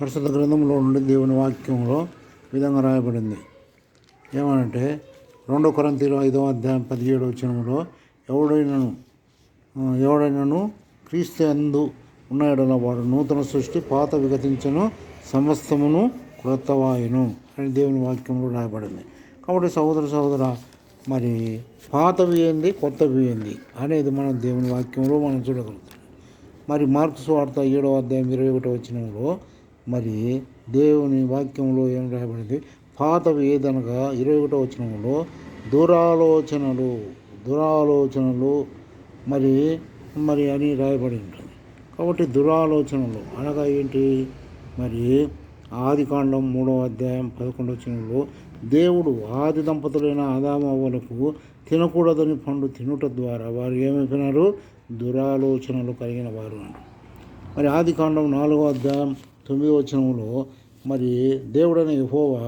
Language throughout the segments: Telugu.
పరిశుద్ధ గ్రంథంలో నుండి దేవుని వాక్యంలో విధంగా రాయబడింది. ఏమనంటే 2 కొరింథీయులు 5వ అధ్యాయం 17వ వచనంలో ఎవడైనను క్రీస్తు యందు ఉన్న యెడల వాడు నూతన సృష్టి, పాత విగతించను, సమస్తమును క్రొత్తవాయును అని దేవుని వాక్యంలో రాయబడింది. కాబట్టి సహోదర మరి పాతవి ఏంది, కొత్తవి ఏంది అనేది మనం దేవుని వాక్యంలో మనం చూడగలుగుతాం. మరి మార్కు సువార్త 7వ అధ్యాయం 21వ వచనంలో మరి దేవుని వాక్యంలో ఏం రాయబడింది? పాతవి ఏదనగా 21వ వచనంలో దురాలోచనలు మరి అని రాయబడి ఉంటుంది. కాబట్టి దురాలోచనలు అనగా ఏంటి? మరి ఆదికాండం 3వ అధ్యాయం 11వ వచనంలో దేవుడు ఆది దంపతులైన ఆదాము అవ్వలకు తినకూడదని పండు తినుట ద్వారా వారు ఏమైపోయినారు? దురాలోచనలు కలిగిన వారు అంటారు. మరి ఆదికాండం 4వ అధ్యాయం 9వ వచనంలో మరి దేవుడైన యెహోవా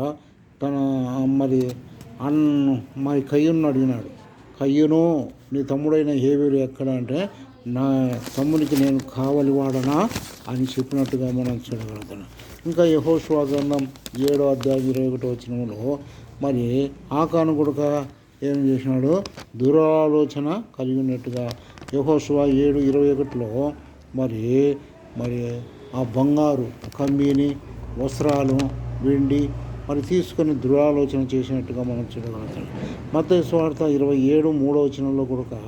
తన మరి కయ్యూను అడిగినాడు, కయ్యూను నీ తమ్ముడైన హేబెలు ఎక్కడ అంటే, నా తమ్మునికి నేను కావలివాడనా అని చెప్పినట్టుగా మనం చూడగలుగుతున్నాం. ఇంకా యెహోషువ గ్రంథం 7వ అధ్యాయం 21వ వచనంలో మరి ఆకాను కొడుక ఏం చేసినాడు? దురాలోచన కలిగి ఉన్నట్టుగా యెహోషువ 7:21లో మరి ఆ బంగారు కమ్మీని, వస్త్రాలు, వెండి మరి తీసుకొని దురాలోచన చేసినట్టుగా మనం చూడగలుగుతాం. మత్తయి సువార్త 27:3వ వచనంలో కూడా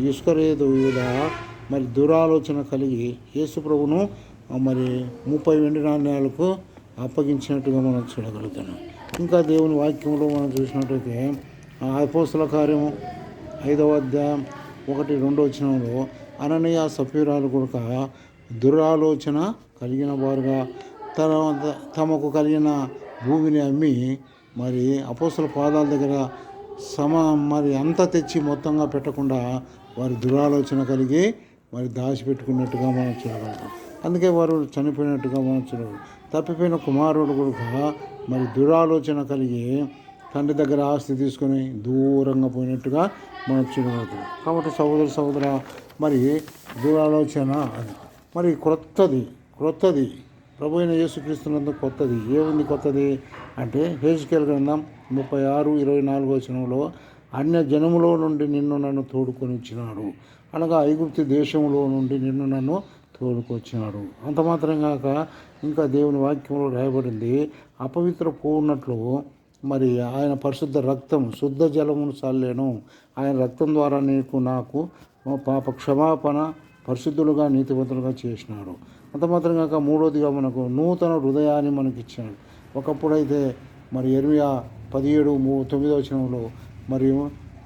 ఇస్కరియోతు యూదా మరి దురాలోచన కలిగి యేసు ప్రభును మరి 30 వెండి నాణ్యాలకు అప్పగించినట్టుగా మనం చూడగలుగుతున్నాం. ఇంకా దేవుని వాక్యంలో మనం చూసినట్టయితే అపోస్తల కార్యము 5వ అధ్యాయం 1-2 వచనంలో అననీయ సఫీరాలు కూడా దురాలోచన కలిగిన వారుగా తమకు కలిగిన భూమిని అమ్మి మరి అపోస్తల పాదాల దగ్గర మరి అంతా తెచ్చి మొత్తంగా పెట్టకుండా వారి దురాలోచన కలిగి మరి దాచిపెట్టుకున్నట్టుగా మనం చూడగలుగుతాం. అందుకే వారు చనిపోయినట్టుగా మనం చూడగలం. తప్పిపోయిన కుమారుడు కూడా మరి దురాలోచన కలిగి తండ్రి దగ్గర ఆస్తి తీసుకొని దూరంగా పోయినట్టుగా మనం చూడగలుగుతాం. కాబట్టి సహోదర మరి దురాలోచన మరి క్రొత్తది ప్రభు అయిన యేసుక్రీస్తునందు కొత్తది ఏముంది? కొత్తది అంటే హెజ్కేలు గ్రంథం 36:24 వచనంలో అన్య జనములో నుండి నన్ను తోడుకొని వచ్చినాడు అనగా ఐగుప్తు దేశంలో నుండి నన్ను తోడుకొచ్చినాడు. అంత మాత్రం కాక ఇంకా దేవుని వాక్యంలో రాయబడింది, అపవిత్ర పోనట్లు మరి ఆయన పరిశుద్ధ రక్తం శుద్ధ జలమును చల్లేను, ఆయన రక్తం ద్వారా నాకు పాప క్షమాపణ, పరిశుద్ధులుగా నీతివంతులుగా చేసినాడు. అంత మాత్రం కాక మూడోదిగా మనకు నూతన హృదయాన్ని మనకి ఇచ్చాడు. ఒకప్పుడైతే మరి యెర్మయా 17:9 వచనంలో మరియు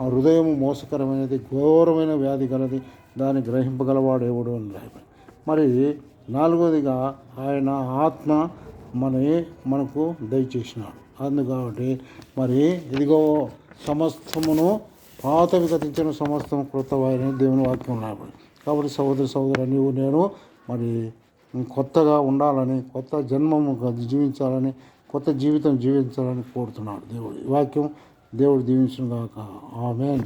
ఆ హృదయము మోసకరమైనది, ఘోరమైన వ్యాధి గలది, దాన్ని గ్రహింపగలవాడు ఎవడు అని రాయబడి. మరి 4వదిగా ఆయన ఆత్మ మనకు దయచేసినాడు. కాబట్టి మరి ఇదిగో సమస్తమును పాత విగతించిన సమస్తం క్రొత్తవాయని దేవుని వాక్యం రాబడి. కాబట్టి సహోదర నేను మరి కొత్తగా ఉండాలని, కొత్త జన్మము జీవించాలని, కొత్త జీవితం జీవించాలని కోరుతున్నాడు దేవుడు. ఈ వాక్యం దేవుడు దీవించును గాక. ఆమేన్.